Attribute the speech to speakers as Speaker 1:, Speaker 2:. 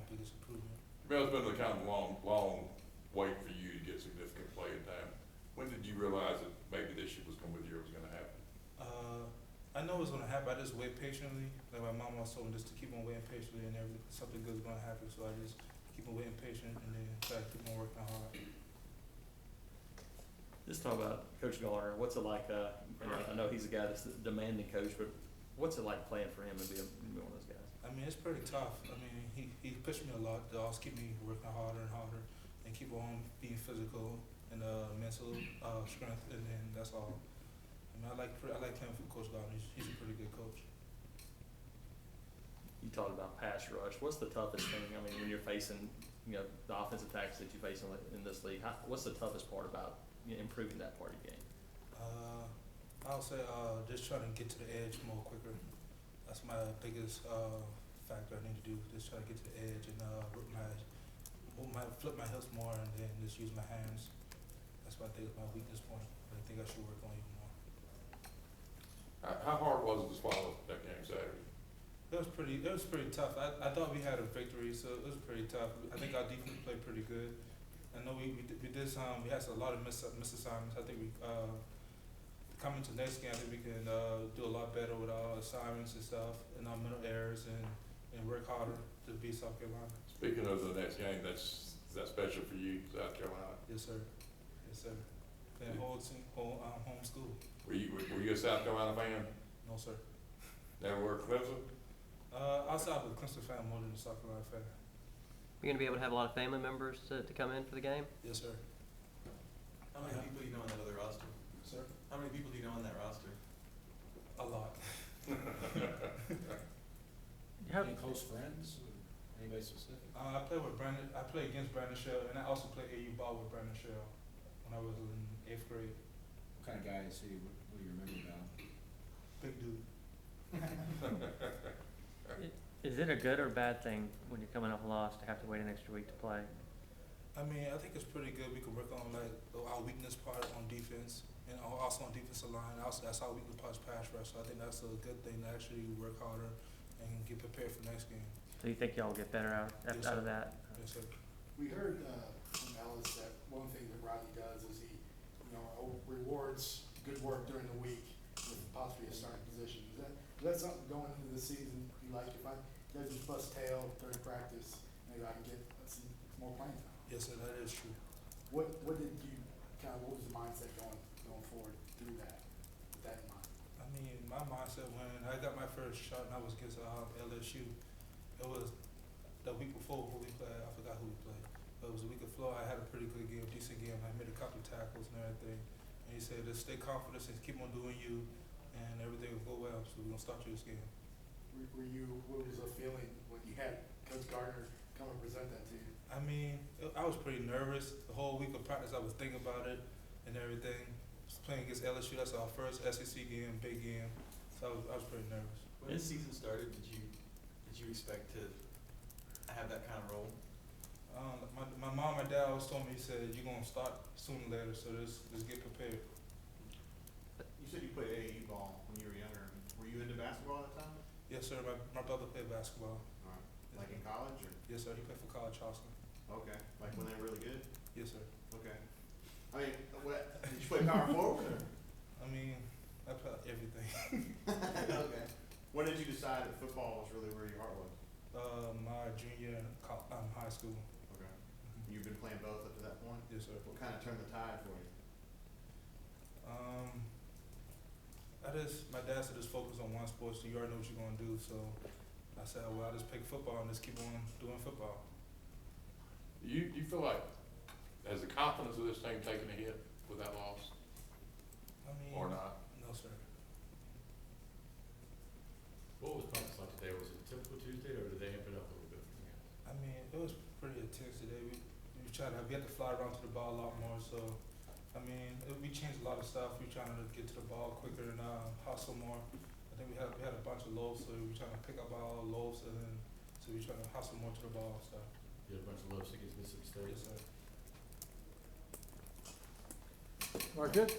Speaker 1: biggest improvement.
Speaker 2: Well, it's been a kind of long wait for you to get significant playing time. When did you realize that maybe this year was gonna happen?
Speaker 1: I know it's gonna happen. I just wait patiently. Like my mom always told me just to keep on waiting patiently, and something good's gonna happen. So I just keep on waiting patient, and then try to keep on working hard.
Speaker 3: Just talk about Coach Garner. What's it like? And I know he's a guy that's a demanding coach, but what's it like playing for him and be one of those guys?
Speaker 1: I mean, it's pretty tough. I mean, he pushed me a lot to always keep me working harder and harder, and keep on being physical and mental strength, and then that's all. I mean, I like playing for Coach Garner. He's a pretty good coach.
Speaker 3: You talked about pass rush. What's the toughest thing? I mean, when you're facing, the offensive attacks that you face in this league, what's the toughest part about improving that part of your game?
Speaker 1: I'll say just trying to get to the edge more quicker. That's my biggest factor I need to do. Just try to get to the edge and flip my hips more, and then just use my hands. That's what I think is my weakness point. I think I should work on even more.
Speaker 2: How hard was it to swallow that game Saturday?
Speaker 1: It was pretty tough. I thought we had a victory, so it was pretty tough. I think our defense played pretty good. I know we had a lot of miss assignments. I think we coming to next game, I think we can do a lot better with our assignments and stuff, and our mental errors, and work harder to beat South Carolina.
Speaker 2: Speaking of the next game, is that special for you, South Carolina?
Speaker 1: Yes, sir. Yes, sir. Playing home school.
Speaker 2: Were you a South Carolina fan?
Speaker 1: No, sir.
Speaker 2: Never were Clemson?
Speaker 1: Outside of a Clemson fan more than a South Carolina fan.
Speaker 4: You're going to be able to have a lot of family members to come in for the game?
Speaker 1: Yes, sir.
Speaker 5: How many people do you know on that other roster?
Speaker 1: Sir?
Speaker 5: How many people do you know on that roster?
Speaker 1: A lot.
Speaker 6: Any close friends? Anybody specific?
Speaker 1: I play with Brandon. I play against Brandon Shell, and I also play AU ball with Brandon Shell when I was in 8th grade.
Speaker 6: What kind of guy is he? What do you remember about him?
Speaker 1: Big dude.
Speaker 7: Is it a good or bad thing when you're coming off a loss to have to wait an extra week to play?
Speaker 1: I mean, I think it's pretty good. We can work on our weakness part on defense, and also on defensive line. Also, that's our weakness part is pass rush. So I think that's a good thing to actually work harder and get prepared for next game.
Speaker 7: Do you think y'all will get better out
Speaker 1: Yes,
Speaker 7: of
Speaker 1: sir.
Speaker 7: that?
Speaker 1: Yes, sir.
Speaker 8: We heard from Ellis that one thing that Rodney does is he, rewards good work during the week with possibly a starting position. Is that something going into the season you like? If I just bust tail during practice, maybe I can get some more playing time.
Speaker 1: Yes, sir. That is true.
Speaker 8: What was the mindset going forward through that, with that in mind?
Speaker 1: I mean, my mindset when I got my first shot and I was against LSU, it was the week before who we played. I forgot who we played. But it was the week before. I had a pretty good game, decent game. I made a couple of tackles and everything. And he said, just stay confident and keep on doing you, and everything will go well. So we're going to start you this game.
Speaker 8: What was the feeling when you had Coach Gardner come and present that to you?
Speaker 1: I mean, I was pretty nervous. The whole week of practice, I was thinking about it and everything. Just playing against LSU, that's our first SEC game, big game. So I was pretty nervous.
Speaker 5: When the season started, did you expect to have that kind of role?
Speaker 1: My mom and dad always told me, he said, you're going to start sooner or later, so just get prepared.
Speaker 9: You said you played AAU ball when you were younger. Were you into basketball at the time?
Speaker 1: Yes, sir. My brother played basketball.
Speaker 9: All right. Like in college, or?
Speaker 1: Yes, sir. He played for College Charleston.
Speaker 9: Okay. Like when they were really good?
Speaker 1: Yes, sir.
Speaker 9: Okay. I mean, did you play power forward, or?
Speaker 1: I mean, I played everything.
Speaker 9: Okay. When did you decide that football was really where your heart was?
Speaker 1: My junior year in high school.
Speaker 9: Okay. You've been playing both up to that point?
Speaker 1: Yes, sir.
Speaker 9: What kind of turned the tide for you?
Speaker 1: My dad said just focus on one sport, so you already know what you're going to do. So I said, well, I'll just pick football and just keep on doing football.
Speaker 2: You feel like, has the confidence of this thing taken a hit with that loss?
Speaker 1: I mean,
Speaker 2: Or not?
Speaker 1: No, sir.
Speaker 10: What was practice like today? Was it a typical Tuesday, or did they amp it up a little bit?
Speaker 1: I mean, it was pretty intense today. We had to fly around to the ball a lot more. So, I mean, we changed a lot of stuff. We trying to get to the ball quicker and hustle more. I think we had a bunch of loaves, so we trying to pick up our loaves, and then so we trying to hustle more to the ball and stuff.
Speaker 10: You had a bunch of loves against Mississippi State.
Speaker 1: Yes, sir.
Speaker 6: All right, good.